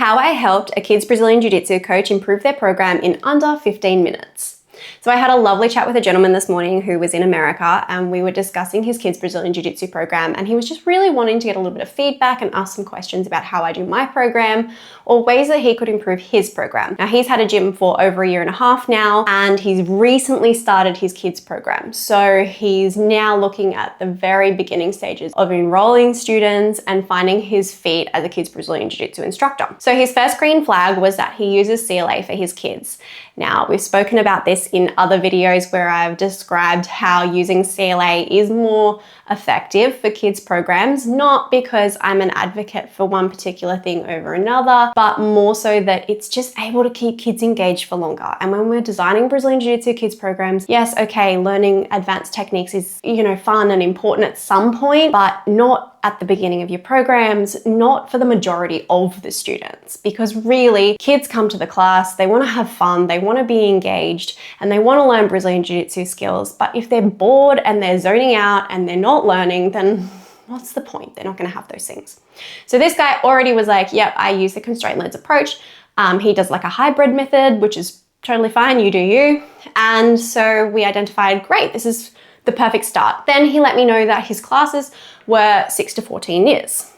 how I helped a kids Brazilian Jiu-Jitsu coach improve their program in under 15 minutes. So I had a lovely chat with a gentleman this morning who was in America, and we were discussing his kids Brazilian Jiu-Jitsu program, and he was just really wanting to get a little bit of feedback and ask some questions about how I do my program or ways that he could improve his program. Now, he's had a gym for over a year and a half now, and he's recently started his kids program. So he's now looking at the very beginning stages of enrolling students and finding his feet as a kids Brazilian Jiu-Jitsu instructor. So his first green flag was that he uses CLA for his kids. Now, we've spoken about this in other videos where I've described how using CLA is more effective for kids programs, not because I'm an advocate for one particular thing over another, but more so that it's just able to keep kids engaged for longer. And when we're designing Brazilian Jiu-Jitsu kids programs, yes, okay, learning advanced techniques is, fun and important at some point, but not at the beginning of your programs, not for the majority of the students, because really kids come to the class, they want to have fun, they want to be engaged, and they want to learn Brazilian Jiu-Jitsu skills. But if they're bored and they're zoning out and they're not learning, then what's the point? They're not going to have those things. So this guy already was like, yep, I use the constraint-led approach. He does like a hybrid method, which is totally fine, you do you. And so we identified, great, this is the perfect start. Then he let me know that his classes were 6 to 14 years.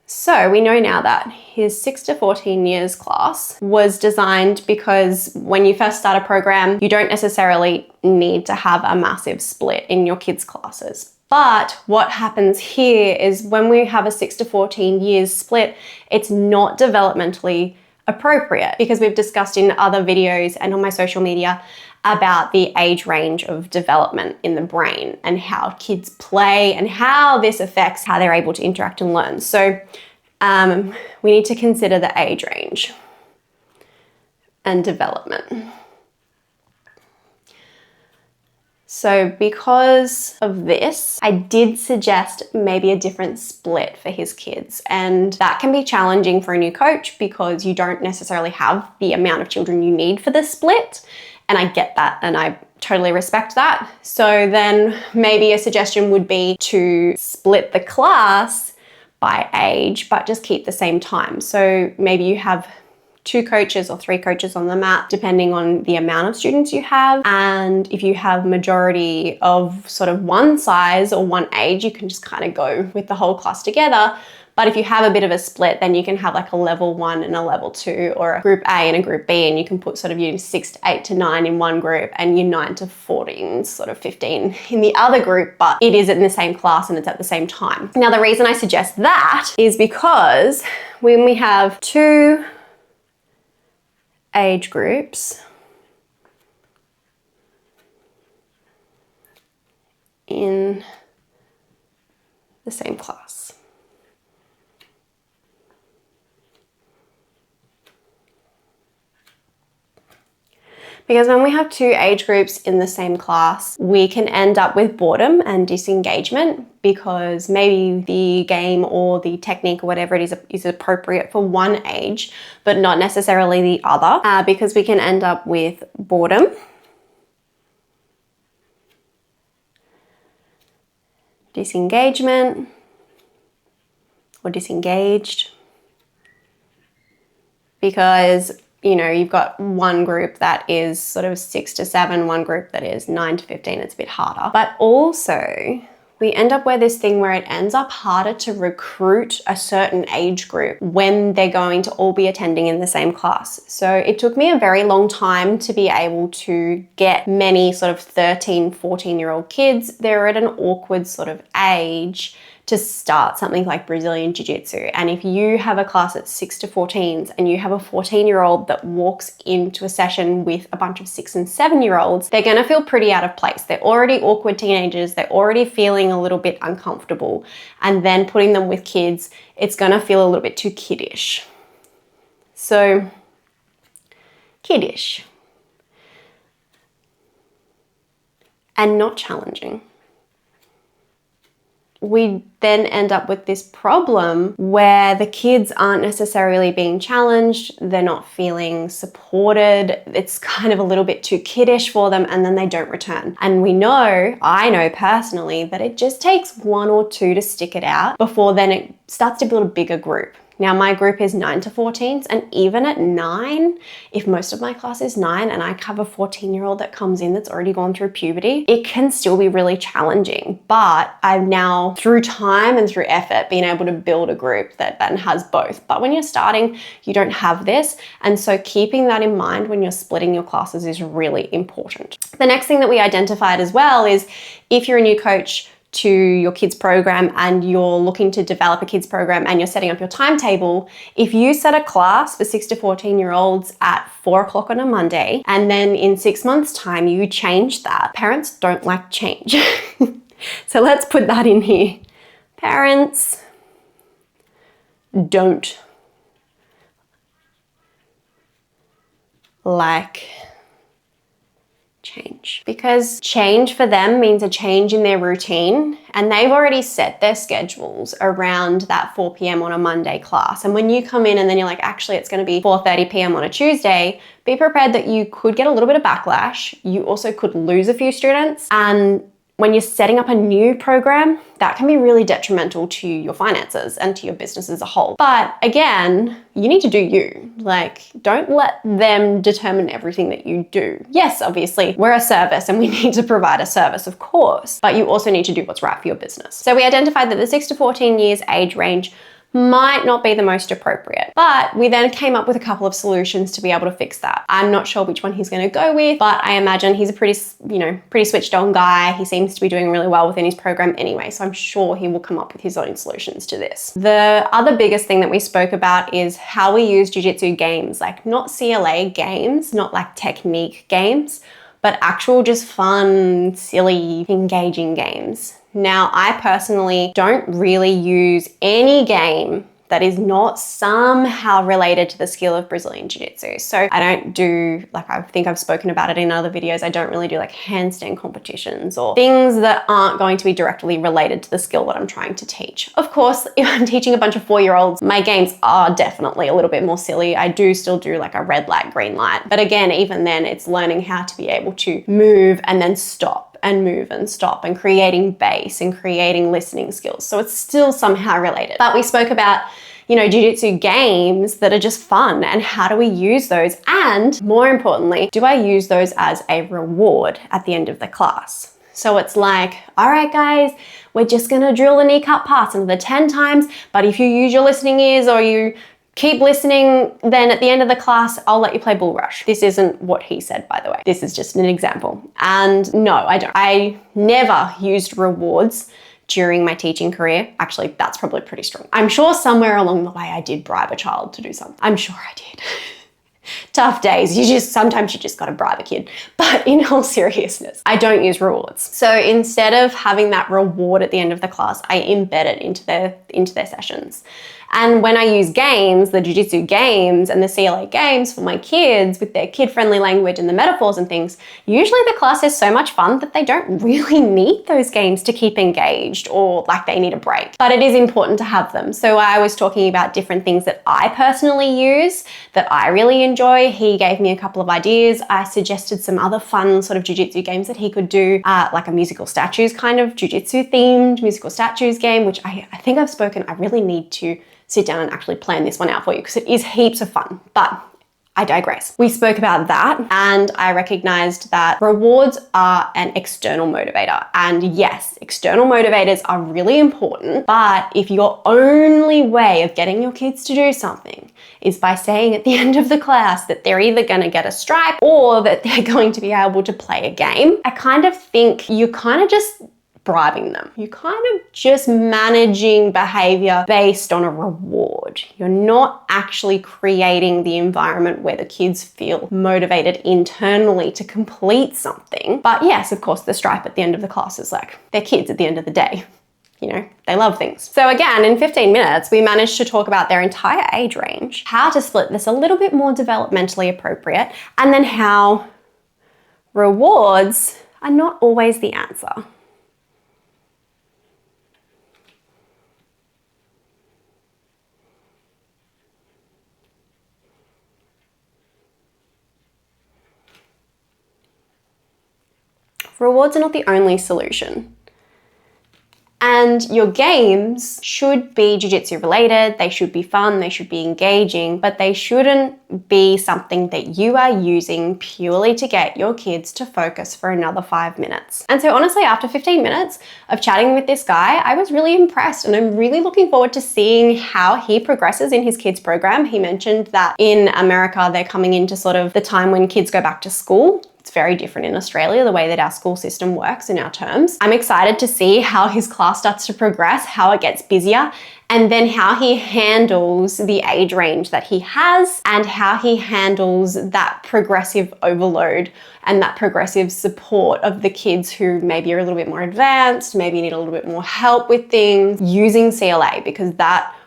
So we know now that his 6 to 14 years class was designed because when you first start a program, you don't necessarily need to have a massive split in your kids' classes. But what happens here is when we have a 6 to 14 years split, it's not developmentally appropriate, because we've discussed in other videos and on my social media about the age range of development in the brain and how kids play and how this affects how they're able to interact and learn. So we need to consider the age range and development. So because of this, I did suggest maybe a different split for his kids. And that can be challenging for a new coach because you don't necessarily have the amount of children you need for the split. And I get that, and I totally respect that. So then maybe a suggestion would be to split the class by age, but just keep the same time. So maybe you have 2 coaches or 3 coaches on the mat, depending on the amount of students you have. And if you have majority of sort of one size or one age, you can just kind of go with the whole class together. But if you have a bit of a split, then you can have like a level 1 and a level 2, or a group A and a group B, and you can put sort of your 6 to 8 to 9 in one group and your 9 to 14, sort of 15 in the other group, but it is in the same class and it's at the same time. Now, the reason I suggest that is because when we have 2 age groups in the same class, because when we have 2 age groups in the same class, we can end up with boredom and disengagement, because maybe the game or the technique or whatever it is appropriate for one age, but not necessarily the other, because we can end up with boredom, disengagement, or disengaged, because you've got one group that is sort of 6 to 7, one group that is 9 to 15, it's a bit harder. But also, we end up with this thing where it ends up harder to recruit a certain age group when they're going to all be attending in the same class. So it took me a very long time to be able to get many sort of 13, 14-year-old kids. They're at an awkward sort of age to start something like Brazilian Jiu-Jitsu. And if you have a class that's 6 to 14s and you have a 14-year-old that walks into a session with a bunch of 6 and 7-year-olds, they're gonna feel pretty out of place. They're already awkward teenagers, they're already feeling a little bit uncomfortable. And then putting them with kids, it's gonna feel a little bit too kiddish. So, kiddish. And not challenging. We then end up with this problem where the kids aren't necessarily being challenged, they're not feeling supported, it's kind of a little bit too kiddish for them, and then they don't return. And I know personally, that it just takes 1 or 2 to stick it out before then it starts to build a bigger group. Now my group is 9 to 14s, and even at 9, if most of my class is 9 and I have a 14-year-old that comes in that's already gone through puberty, it can still be really challenging. But I've now, through time and through effort, been able to build a group that then has both. But when you're starting, you don't have this. And so keeping that in mind when you're splitting your classes is really important. The next thing that we identified as well is if you're a new coach to your kids program and you're looking to develop a kids program and you're setting up your timetable, if you set a class for 6 to 14-year-olds at 4 o'clock on a Monday, and then in 6 months' time you change that, parents don't like change. So let's put that in here. Parents don't like change, because change for them means a change in their routine, and they've already set their schedules around that 4 p.m. on a Monday class. And when you come in and then you're like, actually it's going to be 4:30 p.m. on a Tuesday, be prepared that you could get a little bit of backlash. You also could lose a few students, and when you're setting up a new program, that can be really detrimental to your finances and to your business as a whole. But again, you need to do you. Like, don't let them determine everything that you do. Yes, obviously, we're a service and we need to provide a service, of course, but you also need to do what's right for your business. So we identified that the 6 to 14 years age range might not be the most appropriate, but we then came up with a couple of solutions to be able to fix that. I'm not sure which one he's going to go with, but I imagine he's a pretty switched on guy. He seems to be doing really well within his program anyway, so I'm sure he will come up with his own solutions to this. The other biggest thing that we spoke about is how we use jiu-jitsu games, like not CLA games, not like technique games, but actual just fun, silly, engaging games. Now, I personally don't really use any game that is not somehow related to the skill of Brazilian Jiu-Jitsu. So I don't do, like I think I've spoken about it in other videos, I don't really do like handstand competitions or things that aren't going to be directly related to the skill that I'm trying to teach. Of course, if I'm teaching a bunch of 4-year-olds, my games are definitely a little bit more silly. I do still do like a red light, green light. But again, even then, it's learning how to be able to move and then stop and move and stop and creating base and creating listening skills. So it's still somehow related. But we spoke about, jiu-jitsu games that are just fun, and how do we use those? And more importantly, do I use those as a reward at the end of the class? So it's like, all right, guys, we're just gonna drill the knee cut pass another 10 times, but if you use your listening ears or you keep listening, then at the end of the class, I'll let you play bull rush. This isn't what he said, by the way. This is just an example. And no, I don't. I never used rewards during my teaching career. Actually, that's probably pretty strong. I'm sure somewhere along the way I did bribe a child to do something. I'm sure I did. Tough days. Sometimes you just gotta bribe a kid. But in all seriousness, I don't use rewards. So instead of having that reward at the end of the class, I embed it into their sessions. And when I use games, the jiu-jitsu games and the CLA games for my kids with their kid-friendly language and the metaphors and things, usually the class is so much fun that they don't really need those games to keep engaged or like they need a break. But it is important to have them. So I was talking about different things that I personally use that I really enjoy. He gave me a couple of ideas. I suggested some other fun sort of jiu-jitsu games that he could do, like a musical statues kind of jiu-jitsu themed musical statues game, which I think I've spoken, I really need to sit down and actually plan this one out for you because it is heaps of fun, but I digress. We spoke about that, and I recognized that rewards are an external motivator. And yes, external motivators are really important, but if your only way of getting your kids to do something is by saying at the end of the class that they're either going to get a stripe or that they're going to be able to play a game, I kind of think you're kind of just bribing them. You're kind of just managing behavior based on a reward. You're not actually creating the environment where the kids feel motivated internally to complete something. But yes, of course, the stripe at the end of the class is like, they're kids at the end of the day. They love things. So again, in 15 minutes, we managed to talk about their entire age range, how to split this a little bit more developmentally appropriate, and then how rewards are not always the answer. Rewards are not the only solution. And And your games should be jiu-jitsu related, they should be fun, they should be engaging, but they shouldn't be something that you are using purely to get your kids to focus for another 5 minutes. And so honestly, after 15 minutes of chatting with this guy, I was really impressed, and I'm really looking forward to seeing how he progresses in his kids program. He mentioned that in America, they're coming into sort of the time when kids go back to school. It's very different in Australia, the way that our school system works in our terms. I'm excited to see how his class starts to progress, how it gets busier, and then how he handles the age range that he has and how he handles that progressive overload and that progressive support of the kids who maybe are a little bit more advanced, maybe need a little bit more help with things, using CLA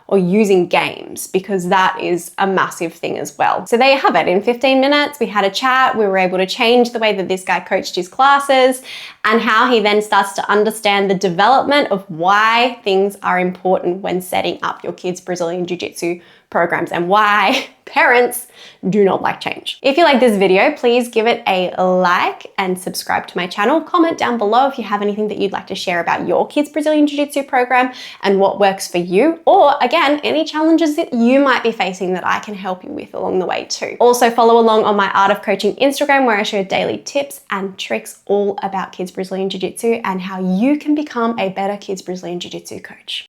or using games, because that is a massive thing as well. So there you have it. In 15 minutes, we had a chat. We were able to change the way that this guy coached his classes and how he then starts to understand the development of why things are important when setting up your kids' Brazilian Jiu-Jitsu programs and why parents do not like change. If you like this video, please give it a like and subscribe to my channel. Comment down below if you have anything that you'd like to share about your kids' Brazilian Jiu-Jitsu program and what works for you, or again, any challenges that you might be facing that I can help you with along the way too. Also follow along on my Art of Coaching Instagram, where I share daily tips and tricks all about kids' Brazilian Jiu-Jitsu and how you can become a better kids' Brazilian Jiu-Jitsu coach.